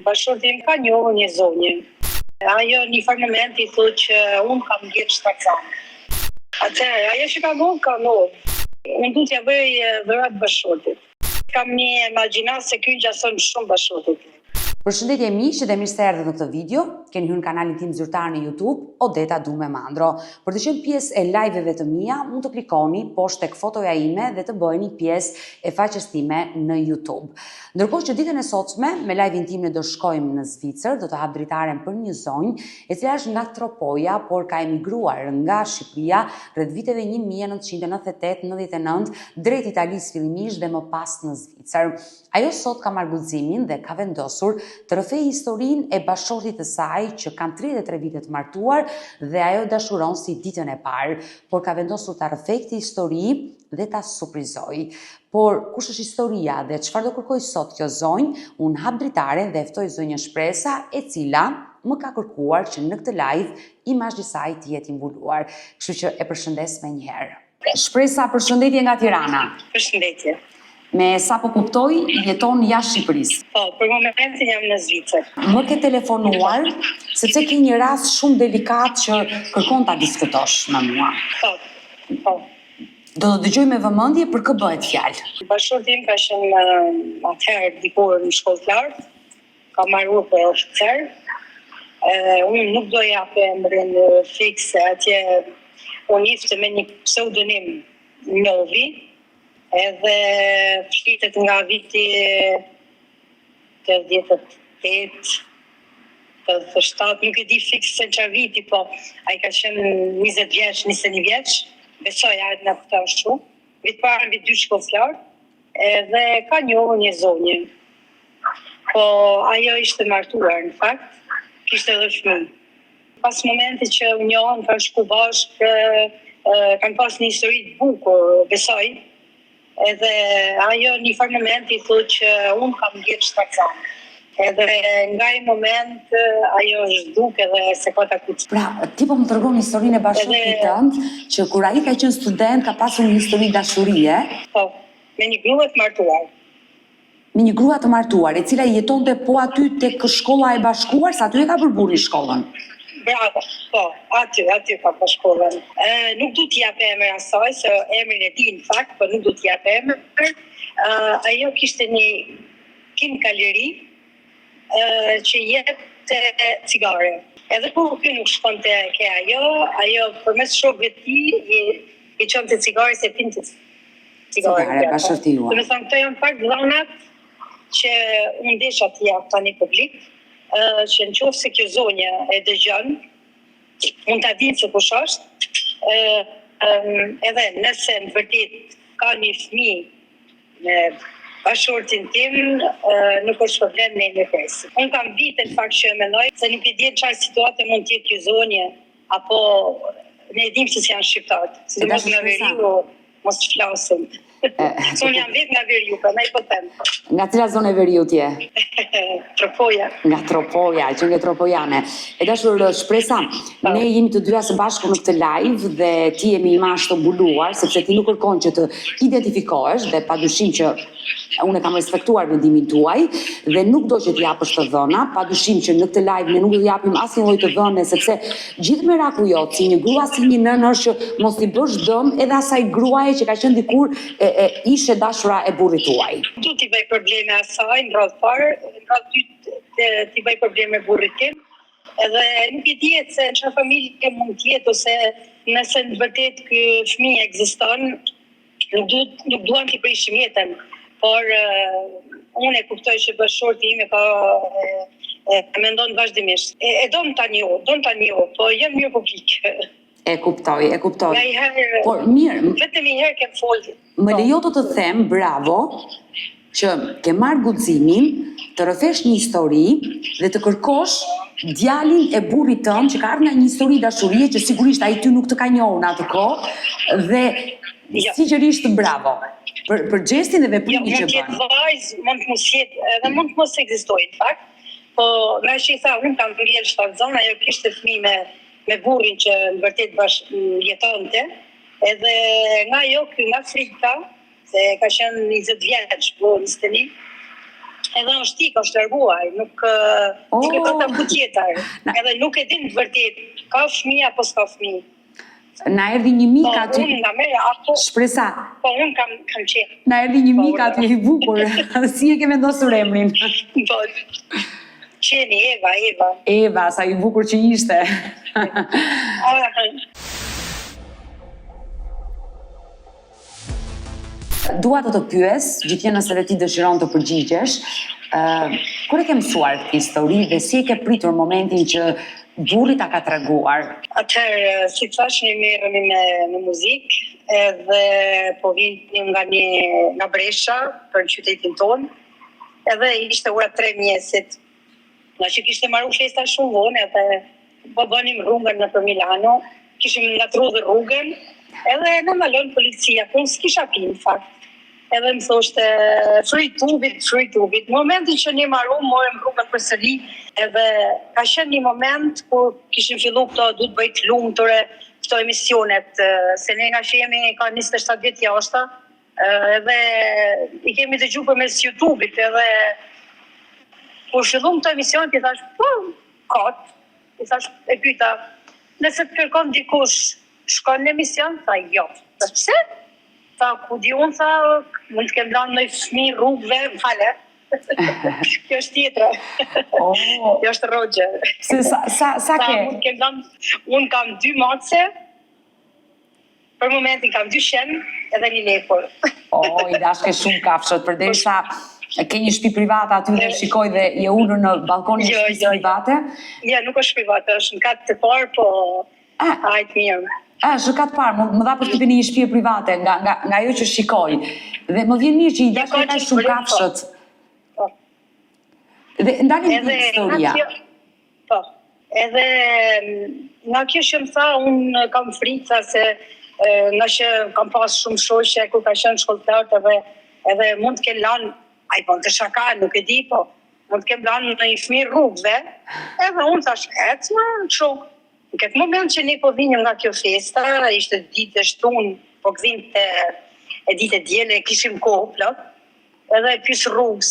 Bashkëtim ka një zonjë. Ajo një farë momenti thotë që unë kam gjetë shtarzane. Atëherë, ajo që ka ndonë, ka ndonë. Unë du t'ja bëj dhërat bashkëtit. Kam një imagjinat se ky ngjason shumë bashkëtit. Përshëndetje miqë dhe mirë se erdhët në këtë video. Keni hyrë në kanalin tim zyrtar në YouTube, Odeta Dume Mandro. Për të qenë pjesë e live-eve të mia, mund të klikoni poshtë tek fotoja ime dhe të bëheni pjesë e faqes time në YouTube. Ndërkohë që ditën e sotme, me live-in tim ne do shkojmë në Zvicër, do të hap dritaren për një zonjë e cila është nga Tropoja, por ka emigruar nga Shqipëria rreth viteve 1998-99 drejt Italisë fillimisht dhe më pas në Zvicër. Ajo sot ka marrë guximin dhe ka vendosur të rrëfej historinë e bashortit të saj që kanë 33 vite të martuar dhe ajo dashuron si ditën e parë, por ka vendosur ta rrëfej këtë histori dhe ta surprizoj. Por kush është historia dhe çfarë do kërkoj sot kjo zonjë? Unë hap dritaren dhe ftoj zonjën Shpresa, e cila më ka kërkuar që në këtë live imazhi i saj të jetë i mbuluar. Kështu që e përshëndes më një herë. Shpresa, përshëndetje nga Tirana. Përshëndetje. Me sa po kuptoj, jeton jashtë Shqipërisë. Po, për momentin jam në Zvicër. Më ke telefonuar sepse ke një rast shumë delikat që kërkon ta diskutosh me mua. Po. Do të dëgjoj me vëmendje për kë bëhet fjalë. Bashorti im ka qenë atëherë dikur në shkollë të lartë, ka marruar për oficer. Unë nuk do jap emrin fikse, atje unë njifte me një pseudonim Novi, edhe fshitet nga viti 88, 87, nuk e di fikse në çfarë viti, po ai ka qenë 20 vjeç, 21 vjeç. Besoj ajtë në këta është shumë. Vitë parë në vitë 2 shkollë, edhe ka një zonjë. Po ajo ishte martuar në fakt, kishte edhe fëmijë. Pas momentit që u njohën, kanë shku bashkë, kanë pas një histori të bukur, besoj. Edhe ajo një farë momenti thotë që unë kam gjetë shtarzane. Edhe nga i moment ajo është duke dhe se ka ta kuqë. Pra, ti po më tregon historinë e bashkëtit tënd, që kur ai ka qenë student ka pasur një histori dashurie. Po, me një grua të martuar. Me një grua të martuar, e cila jetonte po aty tek shkolla e bashkuar, sa aty e ka përburi shkollën. Bravo, po, aty ka për shkollën. Nuk du t'jap emër asaj, se emrin e di në fakt, po nuk du t'jap emër. Ajo kishte një kimikaleri që jepte cigare. Edhe kur ky nuk shkonte ke ajo përmes shokëve të tij i çonte cigare se pinte cigare. Bashorti juaj. Do të thonë këto janë pak dhënat që unë desha t'i jap tani publik, që në qoftë se kjo zonjë e dëgjon, mund ta dinë se kush është, edhe nëse në vërtet ka një fëmijë me bashortin tim, nuk është problem me një pesë. Unë kam vite në fakt që e mendoj, se nuk e di në çfarë situate mund të jetë kjo zonjë, apo ne e dim se janë shqiptarët. Si mos nga Veriu, mos të flasim. Unë jam vetë nga Veriu, prandaj po them. Nga cila zonë e Veriut je? Tropoja. Nga Tropoja, që nga Tropojane. E dashur Shpresa, ne jemi të dyja së bashku në këtë live dhe ti jemi imazh të mbuluar, sepse ti nuk kërkon që të identifikohesh dhe padyshim që unë kam respektuar vendimin tuaj dhe nuk do që t'japësh të dhëna, padyshim që në këtë live ne nuk do t'japim asnjë lloj të dhëne, sepse gjithë meraku jot si një grua, si një nënë është që mos t'i bësh dëm edhe asaj gruaje që ka qenë dikur ishe dashura e burrit tuaj. Du t'i bëj probleme asaj, në radhë parë, në radhë dytë t'i bëj probleme burrit tim, edhe nuk e dihet se në çfarë familje mund t'jetë, ose nëse në vërtet ky fëmijë ekziston, nuk duam t'i prishim jetën, por unë e kuptoj që bashorti im e mendon vazhdimisht. E do në ta njoh, po jam një publik. E kuptoj. Njëherë, Por mirë, vetëm një herë kem folur. më lejo të them bravo që ke marrë guximin të rrëfesh një histori dhe të kërkosh djalin e burrit tënd që ka ardhur nga një histori dashurie që sigurisht ai ty nuk të ka njohur në atë kohë dhe sinqerisht bravo për gestin dhe veprimin që bën. Mund të mos jetë, edhe mund të mos ekzistojë në fakt, po nga që i tha unë kam vjen shtarzan, ajo kishte fëmijë me burrin që në vërtet jetonte, edhe nga jo nga frika, se ka qenë 20 vjeç, po 21, edhe është ik, është larguar, nuk e ka taku tjetër. Edhe nuk e din të vërtet, ka fëmijë apo s'ka fëmijë. Na erdhi një mik aty. Unë nga merë ato. Shpresa. Po unë kam qenë. Na erdhi një mik aty i bukur. Si e ke vendosur emrin? Po. Qeni Eva. Eva, sa i bukur që ishte. Dua të pyes, gjithë nëse dhe ti dëshiron të përgjigjesh, kur e ke mësuar këtë histori dhe si e ke pritur momentin që burri ta ka treguar? Atëherë, si thash, ne merremi me muzikë, edhe po vinim nga Brescia për qytetin tonë, edhe ishte ora 3 mjesit. Nga që kishte marru festa shumë vonë, edhe po bënim rrugën nëpër Milano, kishim ngatruar rrugën, edhe na ndalon policia, po unë s'kisha pinë, në fakt. Edhe më thoshte fryj tubit. Në momentin që ne marrëm, morëm rrugën përsëri, edhe ka qenë një moment kur kishim fillu këto du të bëjt lumture, këto emisionet, se ne nga që jemi ka 27 vjet jashta, edhe i kemi dëgjuar përmes YouTube-it, edhe kur fillum këto emisionet, i thash, po, kot, i thash, e pyeta, nëse të kërkon dikush, shkon në emision, tha jo. Tha pse? Tha, ku di unë, tha, mund të kem lanë në fëmijë rrugëve, fale. Kjo është tjetra. Kjo është rogje. Sa ke? Unë kam 2 mace, për momentin kam 2 shenë, edhe një lepur. I dashke shumë kafshët, përderisa ke një shtëpi private aty dhe shikoj dhe je ulur në balkonin e shtëpisë private? Jo, nuk është private, është në katë të parë, po hajtë mirë. Është në katë parë, më dha përshtypjen e një shtëpie private nga ajo që shikoj. Dhe më vjen mirë që i dashke ka shumë kafshët. Dhe ndalim një historia. Po, edhe nga kjo që më tha, unë kam frikë, se nga që kam pas shumë shoqe, kur ka qenë shkolltarët, edhe mund të kenë lanë, ai po të shaka, nuk e di, po mund të kenë lanë në një fëmijë rrugëve, edhe unë thash, ecma, shumë. Në këtë moment që ne po vinim nga kjo festa, ishte ditë e shtunë, po këzim e ditë e djele, kishim kohë plot, edhe pys rrugës.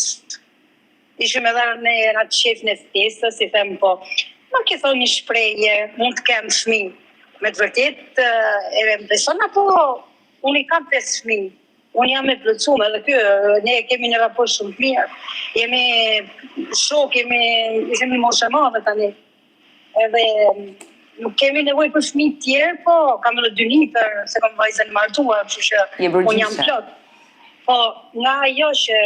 Ishim edhe në atë shefin e festës, i them po, ma ke thonë një shprehje, mund të kem fëmijë. Me të vërtet, e beson apo unë i kam 5 fëmijë. Unë jam e plotësuar, edhe kjo, ne kemi një raport shumë të mirë. Jemi shok, jemi moshë e madhe tani. Edhe nuk kemi nevojë për fëmijë tjerë, po kam edhe 2 nipër, se kam vajzën e martuar, kështu që unë jam plot. Po, nga ajo që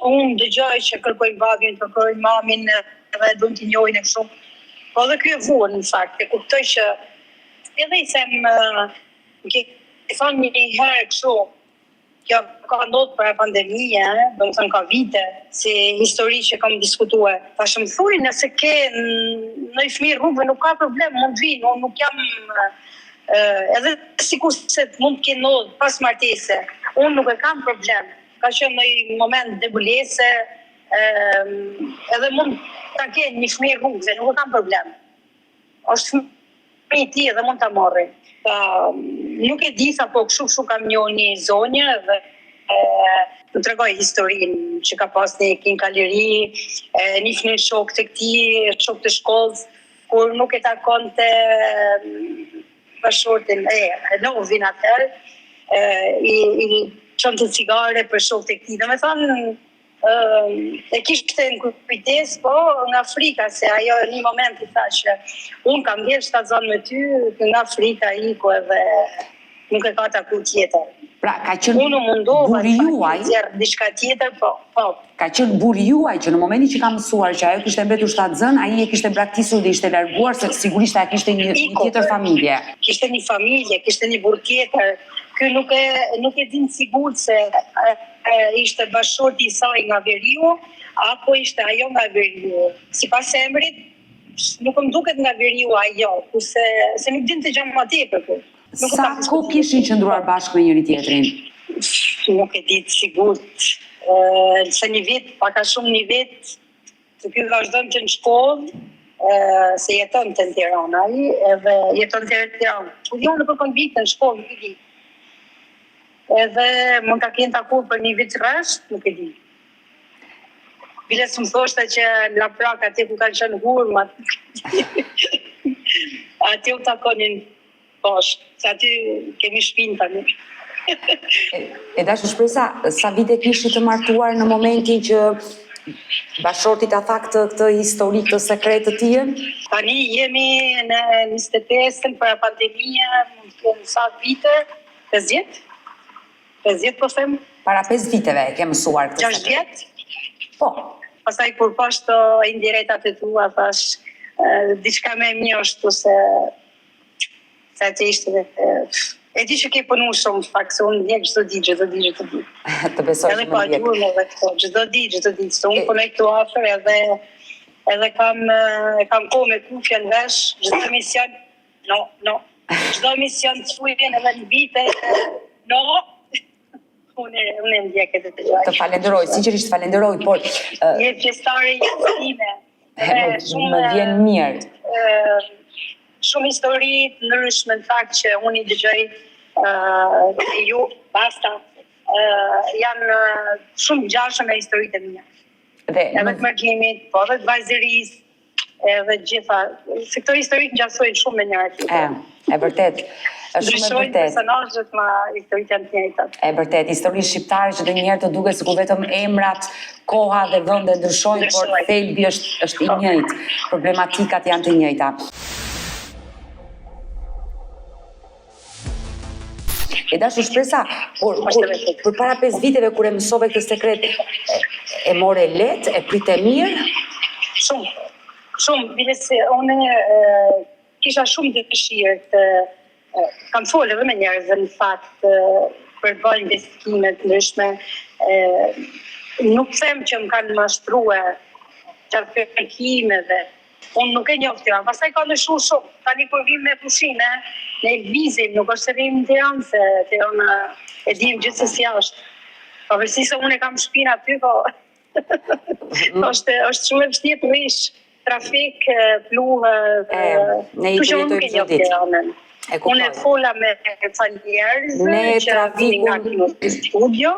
unë dëgjoj që kërkojnë babin, kërkojnë mamin, edhe duhet t'i njohin e kështu. Po edhe kjo e vuan, në fakt, e kuptoj që edhe i them, ke thonë një herë kështu, kjo ka ndodhur për pandemie, do të thënë ka vite, si histori që kam diskutuar. Tash më thuaj nëse ke në fëmijë rrugëve nuk ka problem, mund të vinë, unë nuk jam edhe sikur se mund të kenë ndodhur pas martese, unë nuk e kam problem. Ka qenë në një moment debulese, edhe mund ta kenë një fëmijë rrugëve, nuk e kam problem. Është fëmijë i tij dhe mund ta marrë. Nuk e di sa po kështu kam një zonjë dhe më tregoj historinë që ka pas një kaleri, një fëmijë shok të këtij, shok të shkollës, kur nuk e takonte bashortin e novin atëherë, i çonte cigare për shok të këtij. Domethënë e kishte në kujdes, po nga frika, se ajo një moment i tha që unë kam vjerë shtatzon me ty, nga frika iku edhe nuk e ka taku tjetër. Pra, ka qenë burri juaj, diçka tjetër, po. Ka qenë burri juaj që në momentin që ka mësuar që ajo kishte mbetur shtatzën, ai e kishte braktisur dhe ishte larguar, se sigurisht ai kishte një tjetër familje. Kishte një familje, kishte një burr tjetër. Ky nuk e din sigurt se ishte bashorti i saj nga Veriu, apo ishte ajo nga Veriu. Sipas emrit, nuk më duket nga Veriu ajo, se nuk dinte gjë më tepër. Sa kohë kishin qëndruar bashkë me njëri tjetrin? Nuk e di sigurt. Se një vit, paka shumë një vit, të ky vazhdonte në shkollë, se jetonte në Tiranë ai, edhe jetonte në Tiranë. Jo në përkon vitë në shkollë, nuk e di. Edhe mund ta kenë takuar për një vit rresht, nuk e di. Biles më thoshte që në Laprak aty ku kanë qenë hurmat. Aty u takonin poshtë, se aty kemi shpinë tani. E dashur Shpresa, sa vite kishit të martuar në momentin që bashorti ta tha këtë histori, këtë sekret të tij? Tani jemi në 25-ën para pandemia, mund të kemë sa vite? 50? 50 po them? Para 5 viteve ke mësuar këtë 6 vjet? Po. Pastaj kur poshtë indirektat e tua, thash, diçka më e mirë ashtu se atë ishte e di që ke punu shumë fakt, se unë ndjek çdo ditë. Të besoj që më ndjek. Edhe pa edhe këto, çdo ditë, se unë punoj këtu afër edhe kam kohë me kufje në vesh, çdo emision, no. Çdo emision të fujen edhe në vite, no. Unë ndjek edhe të gjaj. Të falenderoj, sinqerisht falenderoj, por je pjesëtare e time. Më vjen mirë. Shumë histori të ndryshme në fakt që unë i dëgjoj ju, basta. Janë shumë ngjashme me historitë e mia. Edhe të margjimit, po edhe të vajzërisë, edhe gjitha. Se këto historitë ngjasojnë shumë me njëra tjetrën. E vërtet. Është shumë e Ndryshojnë personazhet ma historitë janë të njëjta. E vërtet, historinë shqiptare që ndonjëherë të duket sikur vetëm emrat, koha dhe vende ndryshojnë, por thelbi është i njëjtë. Problematikat janë të njëjta. E dashur Shpresa, për para 5 viteve kur e mësove këtë sekret, e more lehtë, e prite mirë? Shumë, bile se unë kisha shumë dëshirë të kam folë edhe me njerëzve në fakt për të bërë investime të ndryshme. Nuk them që më kanë mashtruar gjatë kërkimeve. Unë nuk e njoh Tiranë, pastaj ka ndryshuar shumë. Tani kur vim me pushinë, ne lvizim, nuk është se vim në Tiranë, se Tirana e dim gjithsesi jashtë. Pavarësisht se unë kam shtëpinë aty, po është shumë e vështirë të rish, trafik, pluhë, ne i përjetojmë çdo ditë. Unë e fola me ca njerëz që vinin nga kjo studio,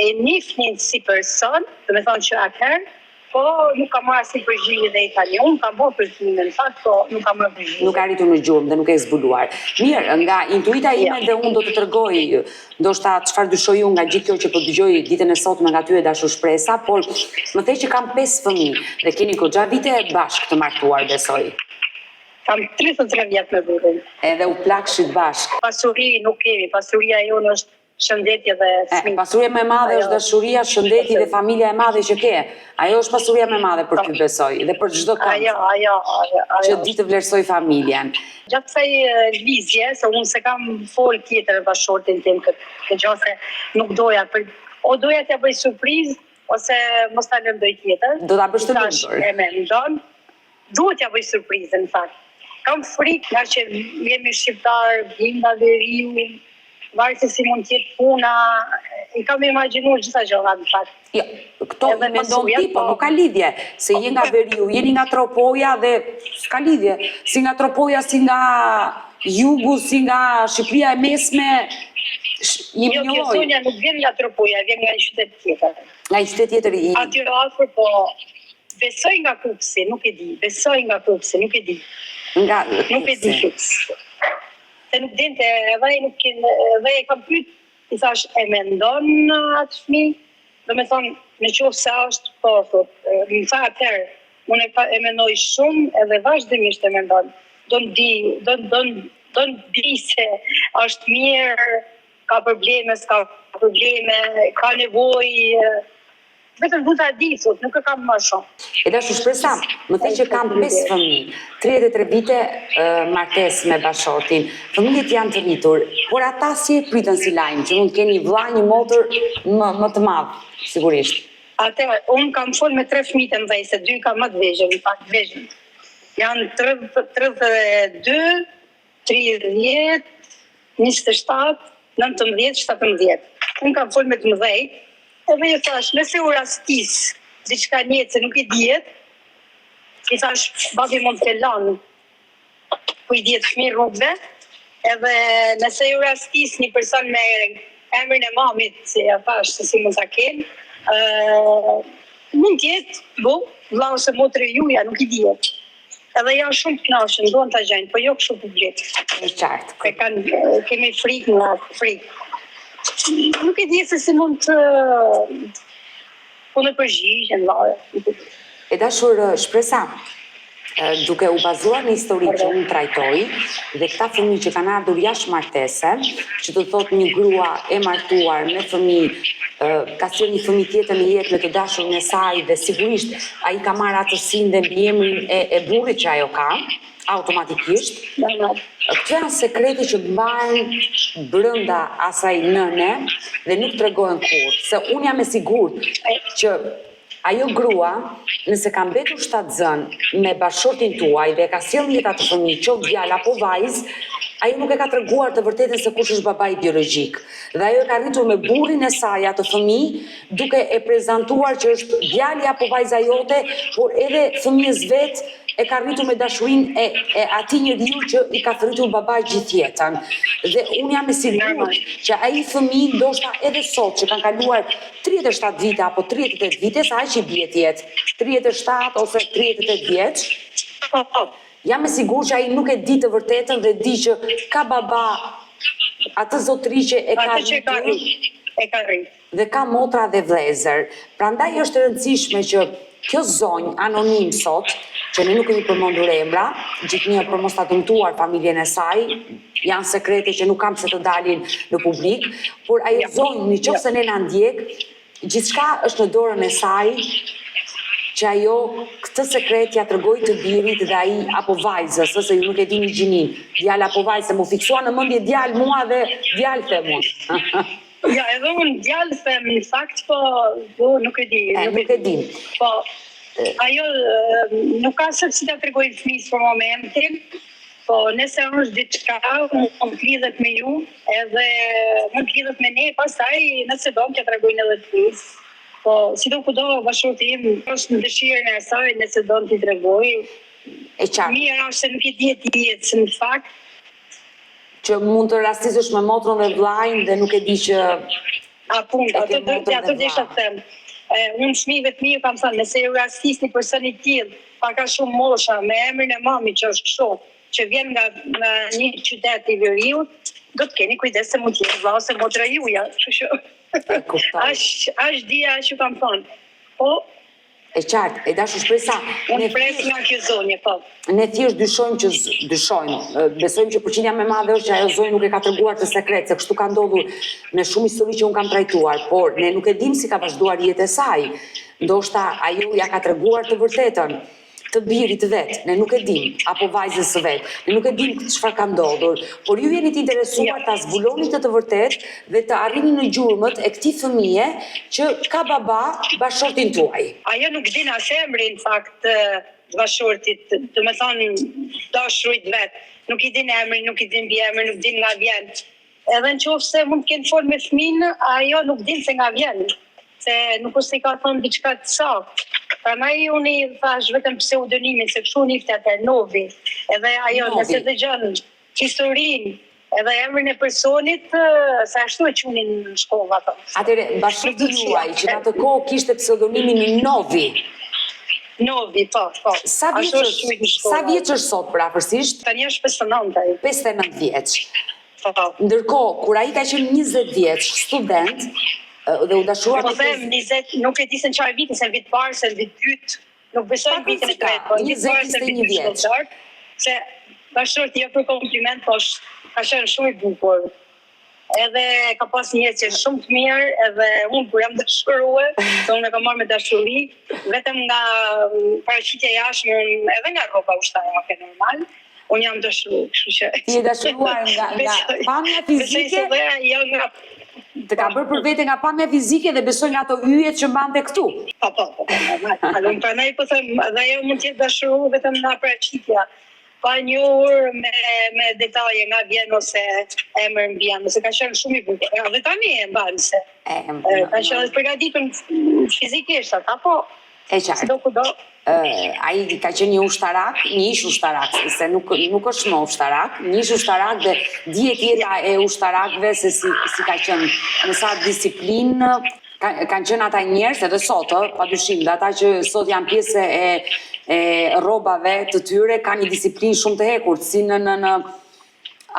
e njihnin si person, do të thonë që atëherë, po nuk kam marrë si përgjigje dhe tani. Unë kam bërë përgjigje në fakt, po nuk kam marrë përgjigje. Nuk arritur në gjurmë dhe nuk e zbuluar. Mirë, nga intuita ime dhe unë do të tregoj ndoshta çfarë dyshoj unë nga gjithë kjo që po dëgjoj ditën e sotme nga ty e dashur Shpresa, por më the që kam 5 fëmijë dhe keni goxha vite bashkë të martuar, besoj. Kam 33 vjet me burrin. Edhe u plakshit bashkë. Pasuri nuk kemi, pasuria jonë është shëndetje dhe fëmijë. Pasuria më e madhe është dashuria, shëndeti dhe familja e madhe që ke. Ajo është pasuria më e madhe për ty, besoj, dhe për çdo kënd. Ajo. Që di të vlerësoj familjen. Gjatë kësaj lvizje, se unë se kam fol tjetër bashortin tim këtë gjë se nuk doja, o doja t'ja bëj surprizë ose mos ta lëm doj tjetër. Do ta bësh të lumtur. E mendon, duhet t'ja bëj surprizën në fakt. Kam frikë nga që jemi shqiptar, vim nga veriu, varet se si mund t'jetë puna, i kam imagjinuar gjitha gjëra në fakt. Jo, këto i mendon ti, po nuk ka lidhje, se je nga veriu, jeni nga Tropoja dhe s'ka lidhje, si nga Tropoja, si nga Jugu, si nga Shqipëria e Mesme, Jo, Sonja nuk vjen nga Tropoja, vjen nga një qytet tjetër. Nga një qytet tjetër i... Aty afër, po besoj nga Kupsi, nuk e di, nuk e di. Nuk e di fiks. Se nuk dinte, edhe e kam pyet, i thash, e mendon atë fëmijë? Do me thonë, në qoftë se është, po, më tha atëherë, unë e mendoj shumë edhe vazhdimisht e mendon. Do në di se është mirë, ka probleme, s'ka probleme, ka nevojë, vetëm du ta di, nuk e kam më shumë. E dashur Shpresa, më the që kam 5 fëmijë, 33 vite martesë me bashortin. Fëmijët janë të rritur, por ata si e pritën si lajm, që mund të keni vëlla, një motër më të madh, sigurisht. Atëherë, unë kam fol me 3 fëmijë të mëdhenj, se 2 kam më të vegjël, në fakt vegjël. Janë 32, 30, 27, 19, 17. Unë kam fol me të mëdhenj, edhe i thash, nëse u rastis diçka njëtë se nuk i dihet, i thash, babi mund të lanë, ku i dihet fëmijë rrugëve, edhe nëse u rastis një person me emrin e mamit, si ja thash, se si mund ta kenë, mund t'jetë, vlla ose motre juja, nuk I dihet. Edhe janë shumë të kënaqur, duan ta gjejnë, po jo kështu publik. Është qartë. Kemi frikë nga frikë. Nuk I di se si mund të punë përgjigjen vllaja. E dashur shpresa, duke u bazuar në histori që unë trajtoj, dhe këta fëmijë që kanë ardhur jashtë martese, që të thotë një grua e martuar me fëmijë, ka sjellë një fëmijë tjetër në jetë me të dashurin e saj dhe sigurisht ai ka marrë atësinë dhe mbiemrin e burrit që ajo ka, automatikisht. Këto janë sekrete që mbahen brenda asaj nëne dhe nuk tregojnë kurrë, se unë jam e sigurt që ajo grua, nëse ka mbetur shtatzën me bashkëshortin tuaj dhe ka sjellë një atë fëmijë, qoftë djalë apo vajzë, ajo nuk e ka treguar të vërtetën se kush është babai biologjik. Dhe ajo e ka rritur me burrin e saj atë fëmijë, duke e prezantuar që është djali apo vajza jote, por edhe fëmijës vet e ka rritur me dashurinë e atij njeriu që I ka thritur babai gjithë jetën. Dhe unë jam e sigurt që ai fëmijë ndoshta edhe sot që kanë kaluar 37 vite apo 38 vite, sa aq I bie të jetë, 37 ose 38 vjeç, jam e sigurt që ai nuk e di të vërtetën dhe di që ka baba atë zotëri që e ka rritur. Dhe ka motra dhe vëllezër. Prandaj është e rëndësishme që kjo zonjë anonim sot, që ne nuk kemi përmendur emra, gjithnjë për mos ta dëmtuar familjen e saj, janë sekrete që nuk kam se të dalin në publik, por ajo zonjë, nëse ne na ndjek, gjithçka është në dorën e saj, që ajo këtë sekret ja tregoj të birit dhe ai apo vajzës, ose ju nuk e dini gjinin, djalë apo vajzë, mu fiksua në mendje djalë mua dhe djalë them unë. Ja, edhe unë djalë them në fakt, po nuk e di. Nuk e di. Po, ajo nuk ka se si ta tregoj fëmijës për momentin, po nëse është diçka, mund të lidhet me ju, edhe mund të lidhet me ne, pastaj nëse do t'ja tregojnë edhe fëmijës. Po, si do kudo bashkëshorti im, është në dëshirën e saj, nëse do t'i tregoj. E qartë. Mirë është se nuk I dihet se në fakt që mund të rastisësh me motrën dhe vllajin dhe nuk e di që ato desha të them. Unë fëmijëve të mi kam thënë, nëse ju rastisni person I tillë, pa ka shumë mosha, me emrin e mamit që është kështu, që vjen nga një qytet I Veriut, do të keni kujdes se mund të jetë vlla ose motra juja, kështu që Aq dia që kam thënë. Po e qartë, e dashur shpresa. Unë pres nga kjo zonjë, po. Ne thjesht dyshojmë, besojmë që përqindja më e madhe është që ajo zonjë nuk e ka treguar të sekret, se kështu ka ndodhur në shumë histori që unë kam trajtuar, por ne nuk e dim si ka vazhduar jetën e saj. Ndoshta ajo ja ka treguar të vërtetën të birit vet, ne nuk e dim, apo vajzës së vet, ne nuk e dim çfarë ka ndodhur, por ju jeni të interesuar ta zbuloni të vërtetë dhe të arrini në gjurmët e këtij fëmije që ka baba bashkëshortin tuaj. Ajo nuk din as emrin në fakt bashkëshortit, do të thonë dashurit vet. Nuk I din emrin, nuk I din mbiemrin, nuk din nga vjen. Edhe nëse mund të kenë folë me fëmin, ajo nuk din se nga vjen, se nuk është I ka thonë diçka të saktë. Prandaj unë I thash vetëm pseudonimin, se kështu nifte atë Novi. Edhe ajo nëse dëgjon historinë, edhe emrin e personit, se ashtu e qunin në shkollë ato. Atëre, bashkëshorti juaj që në atë kohë kishte pseudonimin Novi. Novi, po. Sa vjeç është sot afërsisht? Tani është 59. 59 vjeç. Po. Ndërkohë, kur ai ka qenë 20 vjeç, student, dhe u dashuar po them 20, nuk e di se në çfarë viti, se në vit parë, se në vit dytë, nuk besoj në vitin e tretë, po 21 vjeç. Se bashkëshorti jo për kompliment, po ka qenë shumë I bukur. Edhe ka pas një jetë shumë të mirë, edhe unë kur jam dashuruar, se unë e kam marrë me dashuri, vetëm nga paraqitja jashtme, edhe nga rroba ushtarake normal, unë jam dashuruar, kështu që. Ti je dashuruar nga pamja fizike? Jo nga të ka bërë për vete nga pamja fizike dhe besoj nga ato yjet që mbante këtu. Po, normal. Prandaj po them, dhe ajo mund të jetë dashuruar vetëm nga paraqitja, pa njohur me detaje nga vjen ose emër mbien, ose ka qenë shumë I bukur. Edhe tani e mban se. Ka qenë të përgatitur fizikisht ata, po. E qartë. Do kudo. Ai ka qenë një ushtarak, një ish ushtarak, se nuk është më ushtarak, një ish ushtarak dhe dije tjera e ushtarakëve se si ka qenë në sa disiplinë, Kanë qenë ata njerëz edhe sot, padyshim, dhe ata që sot janë pjesë e rrobave të tyre kanë një disiplinë shumë të hekur, si në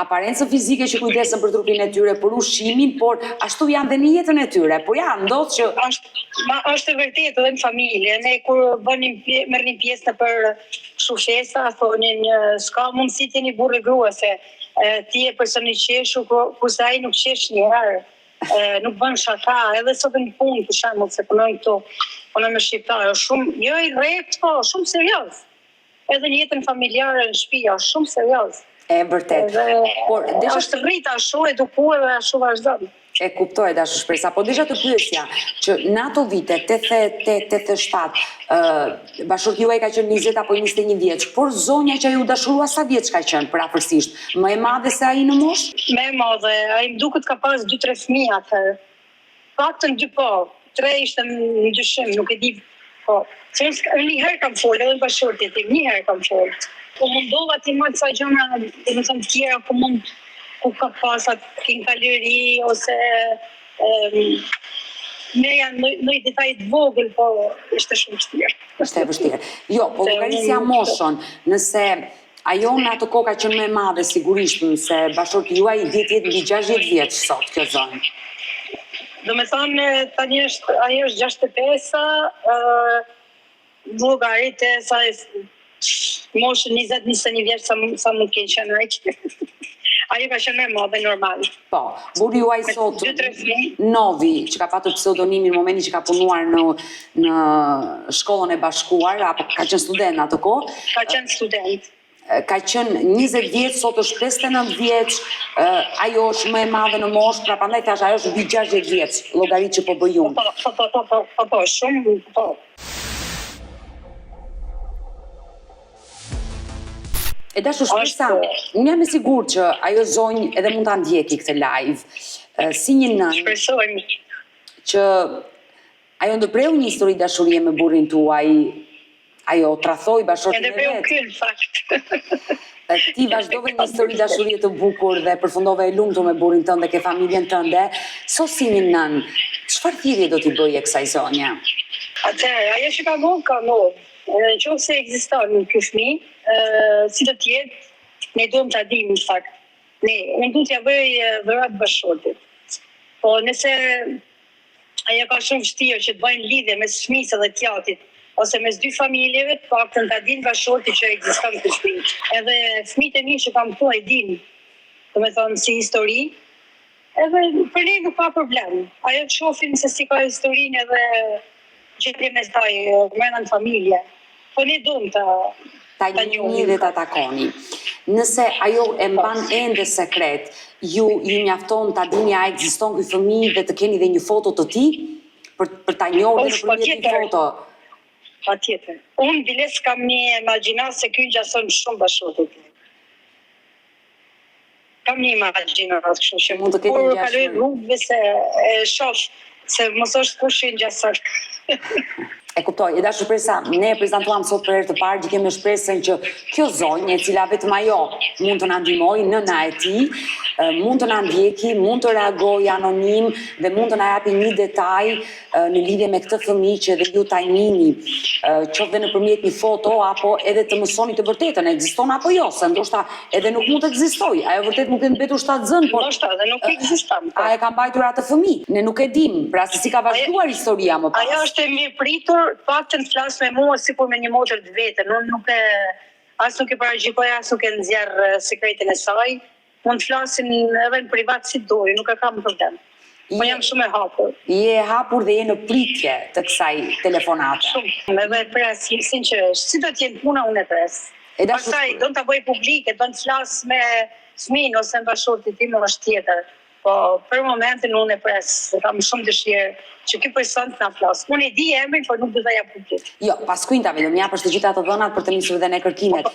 aparencën fizike që kujdesen për trupin e tyre, për ushqimin, por ashtu janë dhe në jetën e tyre. Por ja, ndodh që është e vërtetë edhe në familje. Ne kur merrnim pjesë në për kështu festa, thonin s'ka mundësi të jeni burrë grua se ti je person i qeshur, kurse ai nuk qesh një herë. Nuk bën shaka, edhe sot në punë, për shembull, se punoj këtu, punoj me shqiptarë, shumë, jo i rreth, po, shumë serioz. Edhe në jetën familjare në shtëpi, është shumë serioz. E vërtet. Por është rrit ashtu, edukuar dhe ashtu vazhdon. E kuptoj dashu shpresa, po desha të pyesja që në ato vite 87, bashorti juaj ka qenë 20 apo 21 vjeç, por zonja që ju dashurua sa vjeç ka qenë përafërsisht? Më e madhe se ai në moshë? Më e madhe, ai më duket ka pas 2-3 fëmijë atëherë. Paktën 2 po, 3 ishte në dyshim, nuk e di po. Se një herë kam folë, edhe bashortit tim, një herë kam folë. Po mundova ti më ca gjëra, domethënë të tjera, ku ka pas atë kinkalëri ose ne janë në detaj të vogël, po ishte shumë vështirë. Ishte e vështirë. Jo, po llogarisja moshën, nëse ajo në atë kohë ka qenë më e madhe sigurisht, se bashorti juaj i dihet jetë mbi 60 vjeç sot kjo zonë. Domethënë tani ajo është 65, llogaritë sa moshën 20-21 vjeç sa mund të qenë ai. Ajo ka qenë më madhe normal. Po, burri juaj sot Novi, që ka patur pseudonimin në momentin që ka punuar në shkollën e bashkuar, apo ka qenë student në atë kohë? Ka qenë student. Ka qenë 20 vjeç, sot është 59 vjeç, ajo është më e madhe në moshë, pra prandaj thash ajo është mbi 60 vjeç, llogaritë që po bëj unë. Po, shumë, po. E dashu shpresa, unë jam e sigurt që ajo zonjë edhe mund ta ndjeki këtë live, si një nën. Shpresojmë që ajo ndërpreu një histori dashurie me burrin tuaj, ajo tradhoi bashortin e vet. Ndërpreu ky në fakt. Ti vazhdove një histori dashurie të bukur dhe përfundove e lumtur me burrin tënd dhe ke familjen tënde. Sot si një nën, çfarë thirrje do t'i bëje kësaj zonje? Atëherë, ajo që ka ndonë, ka ndonë. Në qoftë se ekziston ky fëmijë, si do të jetë, ne duhem ta dimë në fakt. Unë du t'ja bëj dhuratë bashortit. Po nëse ajo ka shumë vështirë që të bëjnë lidhje mes fëmijës dhe tjatit, ose mes dy familjeve, të paktën ta dinë bashorti që ekziston ky fëmijë. Edhe fëmijët e mi që kam këtu e dinë, domethënë si histori, edhe për ne nuk ka problem. Ajo të shohin se si ka historinë edhe gjetje mes taj, brenda në familje. Po ne duhem ta njohni dhe ta takoni. Nëse ajo e mban ende sekret, ju mjafton ta dini a ekziston ky fëmijë dhe të keni dhe një foto të tij për ta njohur nëpërmjet një foto. Patjetër. Unë biles kam një imagjinat se ky ngjason shumë bashortit. Kam një imagjinat kështu që mund të ketë kur kaloj rrugëve se e shoh se mos është kush i ngjason. E kuptoj, e dashur shpresa, ne e prezantuam sot për herë të parë, gjikemi me shpresën që kjo zonjë, e cila vetëm ajo mund të na ndihmojë, nëna e tij, mund të na ndjeki, mund të reagojë anonim dhe mund të na japi një detaj në lidhje me këtë fëmijë që edhe ju ta njihni, qoftë nëpërmjet një foto apo edhe të mësoni të vërtetën, ekziston apo jo, se ndoshta edhe nuk mund të ekzistojë. Ajo vërtet nuk e mbetur shtatzën, por ndoshta edhe nuk ekziston. A e ka mbajtur atë fëmijë? Ne nuk e dimë, pra se si ka vazhduar historia më pas. Ajo është e mirë pritur, paktën të flas me mua sikur me një motër të vetën. Unë nuk e paragjikoj, as nuk e nxjerr sekretin e saj. Mund të flasin edhe në privat si doj, nuk e kam problem. Po jam shumë e hapur. Je e hapur dhe je në pritje të kësaj telefonate. Shumë, edhe e pres, sinqerisht. Si do të jenë puna, unë e pres. Pastaj do ta bëj publike, do të flas me fëmijën ose me bashortin tim është tjetër. Po për momentin unë e pres, kam shumë dëshirë që ky person të na flas. Unë e di emrin, por nuk do ta jap publik. Jo, pas kuintave do më japësh të gjitha ato dhënat për të nisur dhe ne kërkimet.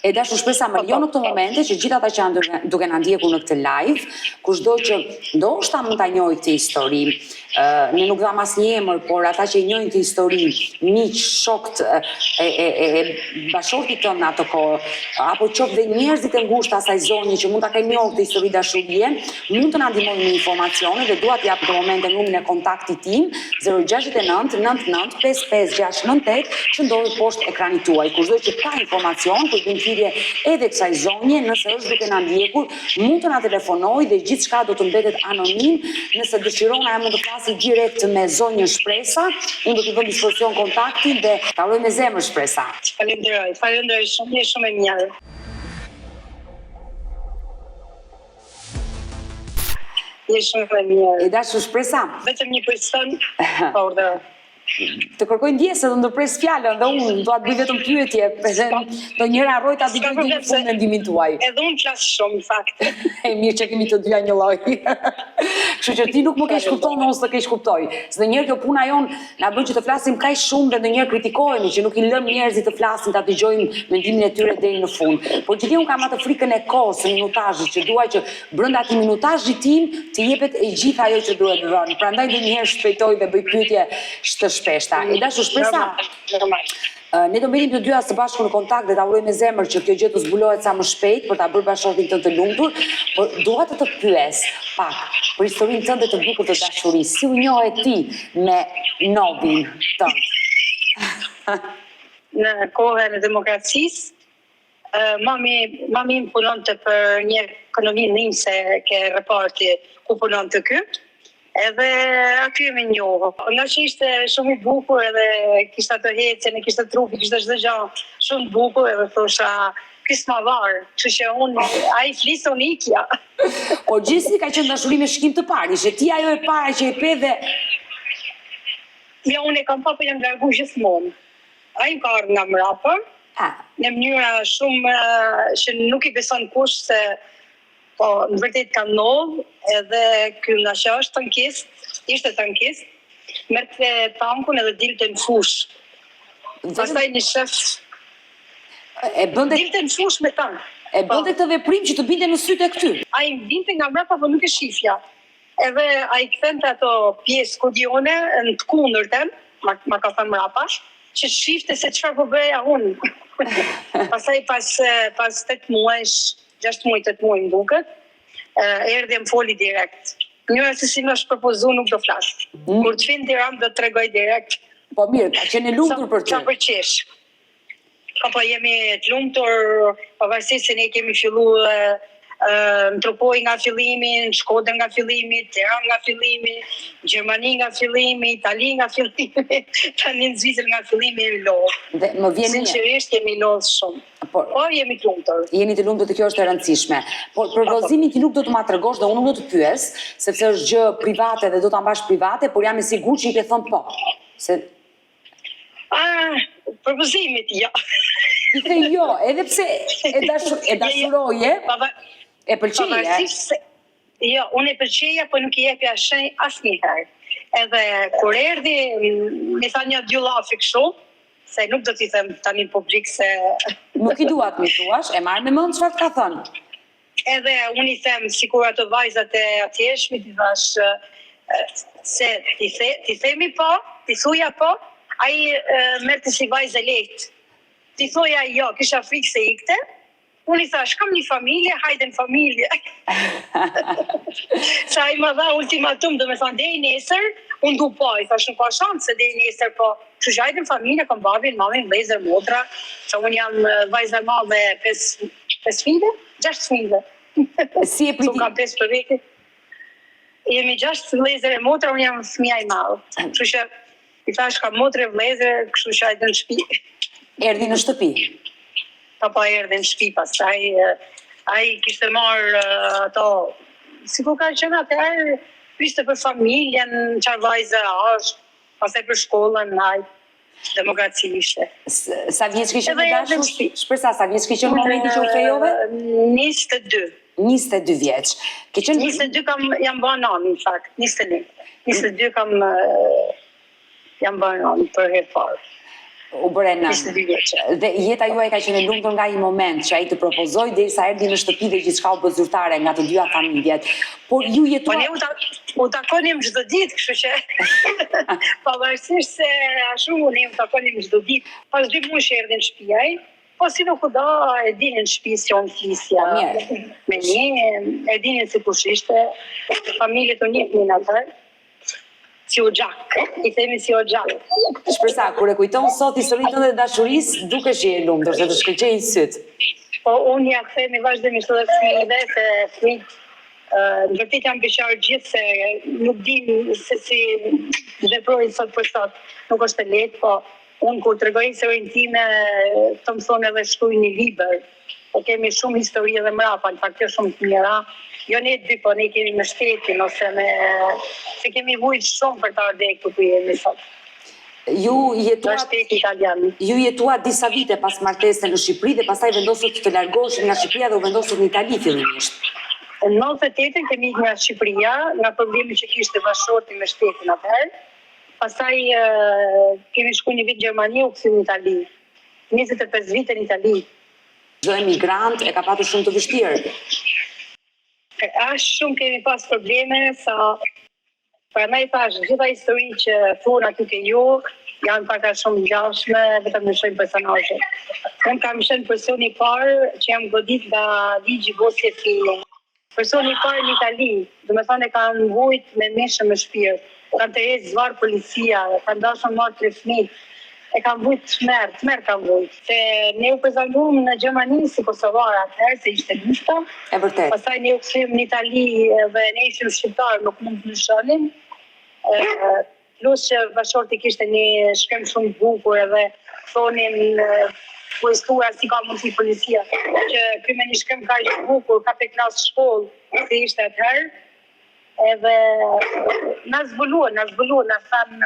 E dashur shpresa më lijon në këtë momente që gjithë ata që janë duke na ndjekur në këtë live, kushdo që ndoshta mund ta njohë këtë histori. Ne nuk dham asnjë emër, por ata që e njohin këtë histori, miq, shokët e bashortit tonë në ato kohë, apo qoftë dhe njerëzit e ngushtë asaj zonje që mund ta kenë njohur këtë histori dashurie, mund të na ndihmojnë me informacione dhe dua t'jap në këtë moment numrin e kontaktit WhatsApp-i tim 069 99 55698 që ndodhet poshtë ekranit tuaj. Kushdo që ka informacion për bën thirrje edhe kësaj zonje, nëse është duke na ndjekur, mund të na telefonojë dhe gjithçka do të mbetet anonim. Nëse dëshiron ajo mund të flasë direkt me zonjën Shpresa, unë do t'i vë dispozicion kontaktin dhe ta uroj me zemër Shpresa. Falenderoj shumë, je shumë e mirë. Je shumë e mirë. E dashur Shpresa. Vetëm një person, po urdhëroj. Të kërkoj ndjesë dhe ndërpres fjalën dhe unë do atë bëj vetëm pyetje, edhe do njëra harroj ta digoj në fund mendimin tuaj. Edhe unë flas shumë, në fakt. E mirë që kemi të dyja një lloj. Kështu që ti nuk më keq kupton, unë s'të keq kuptoj. Se ndonjëherë kjo puna jon na bën që të flasim kaq shumë dhe ndonjëherë kritikohemi që nuk i lëm njerëzit të flasin, ta dëgjojmë mendimin e tyre deri në fund. Por gjithë unë kam atë frikën e kohës, së minutazhit, që dua që brenda atij minutazhit tim të jepet e gjithë ajo që duhet dhënë. Prandaj ndonjëherë shpejtoj dhe bëj pyetje shpeshta. E dashur Shpresa, ne do mbetemi të dyja së bashku në kontakt dhe ta uroj me zemër që kjo gjë të zbulohet sa më shpejt për ta bërë bashkëtortin tënd të lumtur, por dua të pyes pak për historinë tënde të bukur të dashurisë. Si u njohe ti me Nobin tënd? Në kohën e demokracisë, mami punonte për një ekonomi nimse ke reparti ku punonte ky. Edhe aty me njohë. Nga që ishte shumë i bukur edhe kishte ato hecen, kishte trupi, kishte çdo gjë shumë bukur edhe thosha, ky s'ma varë, kështu që ai flisë unë ikja. O gjithsesi ka qenë dashuri me shikim të parë, ishe ti ajo e para që e pe dhe... Ja, unë e kam pa për jam largu gjithmonë. Ai ka ardhur nga mrapa, në mënyra shumë që nuk i beson kush se po, në vërtet ka ndodhur, edhe ky nga që është tankist, ishte tankist, merrte tankun edhe dilte në fush. Pastaj një shef dilte në fush me tank. E bënte këtë veprim që të binte në sytë e këty. Ai binte nga mbrapa, po nuk e shifja. Edhe ai kthente ato pjesë kudione në të kundërtën, ma ka thënë mbrapa, që shifte se çfarë po bëja unë. Pastaj pas 8 muajsh, 6 muaj, 8 muaj më duket, erdhi më foli direkt. Njëra se si më është propozu nuk do flas. Kur të vinë Tiranë do të tregoj direkt. Po mirë, ka qenë e lumtur për ty. Sa për qesh. Po jemi të lumtur, pavarësisht se ne kemi filluar në Tropoj nga fillimi, në Shkodër nga fillimi, Tiranë nga fillimi, Gjermani nga fillimi, Itali nga fillimi, tani në Zvicër nga fillimi e lodh. Dhe më vjen mirë. Sinqerisht jemi lodh shumë. Por jemi të lumtur. Jeni të lumtur, kjo është e rëndësishme. Por për vllëzimin ti nuk do të ma tregosh dhe unë nuk do të pyes, sepse është gjë private dhe do ta mbash private, por jam e sigurt që i ke thënë po. Se propozimit jo. I the jo, edhe pse e dashuroje. E pëlqeje? Jo, unë e pëlqeja, po nuk i jepja shenjë asnjëherë. Edhe kur erdhi, mi tha një dy llafi kështu, se nuk do t'i them tani publik se... Nuk i duat mi thuash, e marrë me mend çfarë ka thënë. Edhe unë i them, sikur ato vajzat e atjeshmit, i thash, se ti themi po, ti thuja po, ai merrte si vajzë lehtë. Ti thoja jo, kisha frikë se ikte. Unë i thash, kam një familje, hajde në familje. Sa i më dha ultimatum, dhe me thonë, deri nesër, unë du po, i thash, nuk ka shansë se deri nesër, po, që hajde në familje, kam babin, mamin, vlezër, motra, që unë jam vajzër madhe 5 file, 6 file. Si e priti? Unë kam 5 për vete. Jemi 6 vlezër e motra, unë jam fëmija i madhe. Kështu që, i thash, kam motre vlezër, kështu që hajde në shtëpi. Erdhi në shtëpi? Pa erdhi në shtëpi pastaj, ai kishte marrë ato, sikur ka qenë atëherë, priste për familjen, çfarë vajza është, pastaj për shkollën, demokraci ishte. Sa vjeç ke qenë dashur? Shpresa, sa vjeç ke qenë në momentin që u fejove? 22. 22 vjeç. 22 jam bërë nani, në fakt, 21. 22 jam bërë nani për herë parë. U bëre nën. Dhe jeta juaj ka qenë e lumtur nga një moment që ai të propozoi derisa erdhi në shtëpi dhe gjithçka u bë zyrtare nga të dyja familjet. Por ju jetuat... Po ne u takonim çdo ditë, kështu që pavarësisht se ashtu ne u takonim çdo ditë. Pas 2 muajsh erdhi në shtëpi ai. Po si nuk u da, e dinin në shtëpi si on flisja. Me një, e dinin si kush ishte. Familjet u njihnin atë. si u gjak, i themi si u gjak. Shpresa, kur e kujton sot historinë tënde të dashurisë, dukesh je e lumtur, se të shkëlqej syt. Po unë ja themi vazhdimisht edhe fëmijëve se fëmijët në vërtet janë beqarë gjithë se nuk din se si veprojnë sot për sot. Nuk është e lehtë, po unë kur tregoj historinë time, të më thonë edhe shkruaj një libër. Po kemi shumë histori edhe mrapa, në fakt shumë të mira. Jo ne dy, po ne kemi me shtetin ose me se kemi vujt shumë për të ardhur këtu ku jemi sot. Ju jetua disa vite pas martesës në Shqipëri dhe pastaj vendosët të largoheshin nga Shqipëria dhe u vendosët në Itali fillimisht. Në 98 kemi ikur nga Shqipëria, nga problemi që kishte bashkëshorti me shtetin atëherë. Pastaj kemi shkuar një vit në Gjermani, u kthyem në Itali. 25 vite në Itali. Çdo emigrant e ka patur shumë të vështirë. Ashtë shumë kemi pas probleme sa prandaj thash, gjitha histori që thonë aty ke ju, janë paka shumë ngjashme, vetëm në shojnë personazhe. Unë kam qenë personi i parë që jam godit nga ligji Bosje Fini. Personi i parë në Itali, do të thonë e kanë vujt me mishë me shpirt. Kanë tërheqë zvarr policia, kanë dashur marrë 3 fëmijë. E kanë vujt tmerr kanë vujt. Se ne u prezantuam në Gjermani si kosovar atëherë, se ishte lufta. E vërtet. Pastaj ne u kthyem në Itali dhe ne ishim shqiptar, nuk mund të ndryshonim. Plus që bashkëshorti kishte një shkem shumë të bukur edhe thonin kuestuar si ka mundësi policia që ky me një shkem kaq të bukur ka te klasë shkollë si ishte atëherë. Edhe na zbuluan, na thanë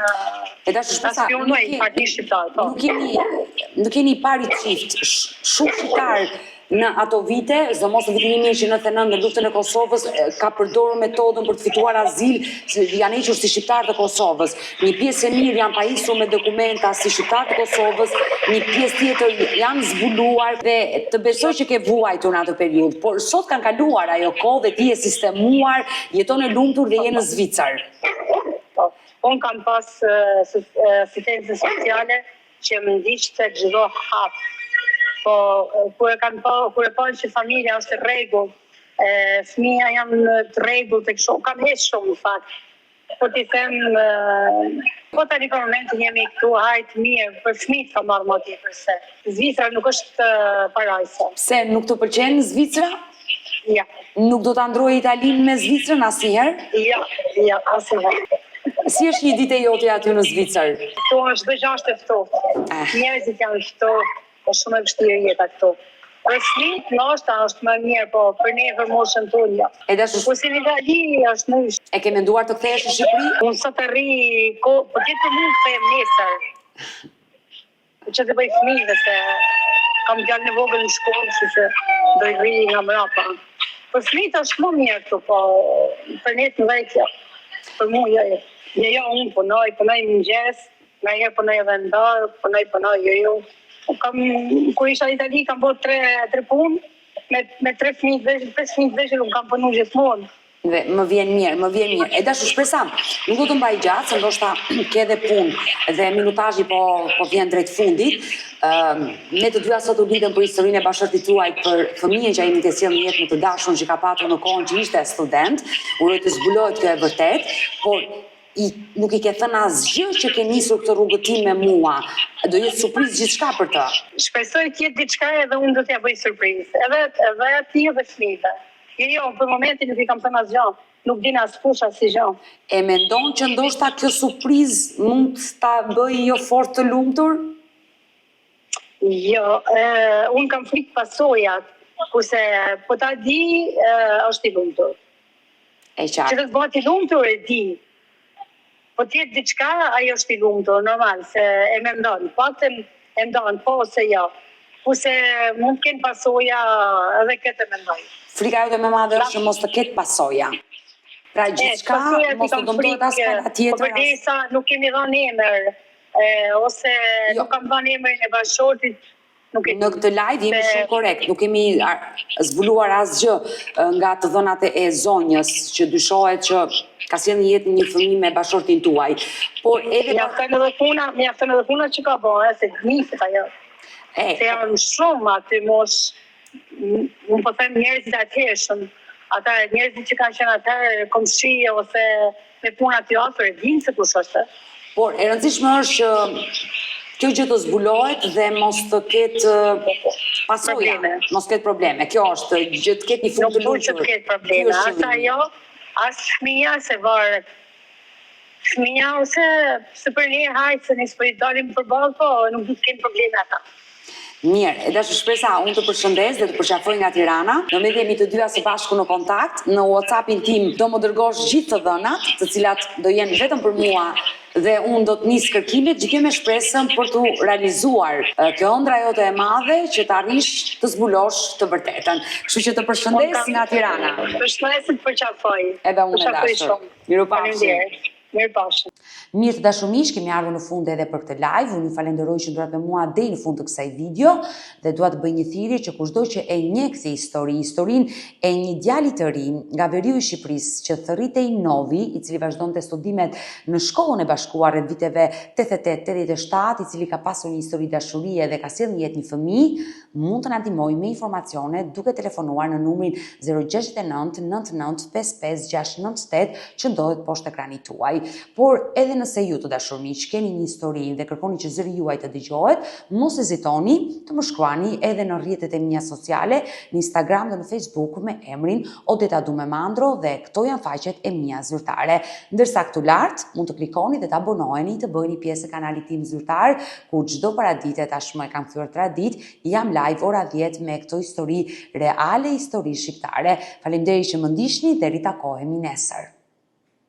nacionoj parti shqiptar. Nuk keni pari çift, shumë shqiptar në ato vite, sidomos në vitin 1999 në luftën e Kosovës, ka përdorur metodën për të fituar azil, janë hequr si shqiptar të Kosovës. Një pjesë e mirë janë pajisur me dokumenta si shqiptar të Kosovës, një pjesë tjetër janë zbuluar dhe të besoj që ke vuajtur në atë periudhë, por sot kanë kaluar ajo kohë dhe ti je sistemuar, jeton e lumtur dhe je në Zvicër. Unë kam pas asistencë sociale që më ndiqte çdo hap. Po kur e panë që familja është në rregull, fëmija janë të rregull tek shumë, kam heq shumë në fakt. Po t'i them, po tani për momentin jemi këtu, hajtë mirë, për fëmijët ka marrë më tjetër se. Zvicra nuk është parajse. Pse nuk të pëlqen Zvicra? Ja. Nuk do ta ndrojë Italinë me Zvicrën asnjëherë? Ja, asnjëherë. Si është një ditë e jote aty në Zvicër? Këtu është çdo gjashtë e ftohtë. Njerëzit janë ftohtë. Është shumë e vështirë jeta këtu. Për fëmijët ndoshta është më mirë, po për ne për moshën tonë. Po si në Itali është ndryshe. E ke menduar të kthehesh në Shqipëri? Unë sot arri, po tjetër mund të them nesër. Që të bëj fëmijëve se kam djalin e vogël në shkollë, kështu që do i rri nga mbrapa. Për fëmijët është më mirë këtu, po për ne të vëjtja. Për mua jo. Jo, unë punoj mëngjes, nganjëherë punoj edhe në darkë, punoj jo. Kur isha në Itali kam bërë 3 punë, me 3 fëmijë, 5 fëmijë vegjël kam punuar gjithmonë. Dhe më vjen mirë. E dashur shpresa, nuk do të mbaj gjatë, se ndoshta ke edhe punë dhe minutazhi po vjen drejt fundit. Ne të dyja sot u lidhëm për historinë e bashkëshortit tuaj, për fëmijën që ai i sjell në jetë me të dashurën që ka patur në kohën që ishte student. Uroj të zbulohet kjo e vërtet, por nuk i ke thënë asgjë që ke nisur këtë rrugëtim me mua. Do jetë surprizë gjithçka për të. Shpresoj të jetë diçka edhe unë do t'ja bëj surprizë. Edhe atij dhe fëmijëve. Jo, për momentin nuk i kam thënë asgjë. Nuk din askush asgjë. E mendon që ndoshta kjo surprizë mund ta bëjë jo fort të lumtur? Jo, unë kam frikë pasojat, kurse po ta di është i lumtur. E qartë. Që të bëhet i lumtur e di. Po tjetë diçka, ajo është i lumtur, normal, se e mendon. Paktën e mendon, po ose jo. Kurse mund të kenë pasoja edhe këtë e mendoj. Frika jote më e madhe është që mos të ketë pasoja. Pra gjithçka mos të dëmtohet as pala tjetër. Po përderisa nuk kemi dhënë emër, ose nuk kam dhënë emrin e bashkëshortit. Në këtë live jemi shumë korrekt, nuk kemi zbuluar asgjë nga të dhënat e zonjës, që dyshohet që ka sjellë në jetë një fëmijë me bashkëshortin tuaj. Por edhe mjafton edhe puna që ka bërë, se niset ajo. Se janë shumë aty mosh, unë po them njerëzit atëhershëm, ata njerëzit që kanë qenë atëherë komshi ose me puna të afër e din se kush është. Por e rëndësishme është që kjo gjë të zbulohet dhe mos të ketë pasoja, mos ketë probleme. Kjo është gjë të ketë një fund të lumtur. Nuk që të ketë probleme, as ajo, as fëmia se varet. Fëmia ose se për ne hajtë se ne s'po i dalim përballë, po nuk do të kenë probleme ata. Mirë, e dashur shpresa, unë të përshëndes dhe të përqafoj nga Tirana. Në me jemi të dyja së bashku në kontakt. Në WhatsAppin tim do më dërgosh gjithë të dhënat, të cilat do jenë vetëm për mua dhe unë do të nisë kërkimit, gjithë me shpresën për të realizuar kjo ëndra jote e madhe që të arrish të zbulosh të vërtetën. Kështu që të përshëndes nga Tirana. Përshëndesit përqafoj. Edhe unë e dashur. Mirupafshim. Mirupafshim. Mirë të dashur miq, kemi ardhur në fund edhe për këtë live. Unë ju falenderoj që ndorat me mua deri në fund të kësaj video dhe dua të bëj një thirrje që kushdo që e njeh këtë historinë e një djali të ri nga veriu i Shqipërisë që thërritej Novi, i cili vazhdonte studimet në Shkollën e Bashkuar rreth viteve 88-87, i cili ka pasur një histori dashurie dhe ka sjellë në jetë një fëmijë, mund të na ndihmojë me informacione duke telefonuar në numrin 069 99 55 698 që ndodhet poshtë ekranit tuaj. Por edhe nëse ju të dashur miq keni një histori dhe kërkoni që zëri juaj të dëgjohet, mos hezitoni të më shkruani edhe në rrjetet e mia sociale, në Instagram dhe në Facebook me emrin Odeta Dumemandro dhe këto janë faqet e mia zyrtare. Ndërsa këtu lart mund të klikoni dhe të abonoheni të bëheni pjesë e kanalit tim zyrtar, ku çdo paradite tashmë e kam kthyer tradit, jam live ora 10 me këto histori reale, histori shqiptare. Faleminderit që më ndiqni dhe ritakohemi nesër.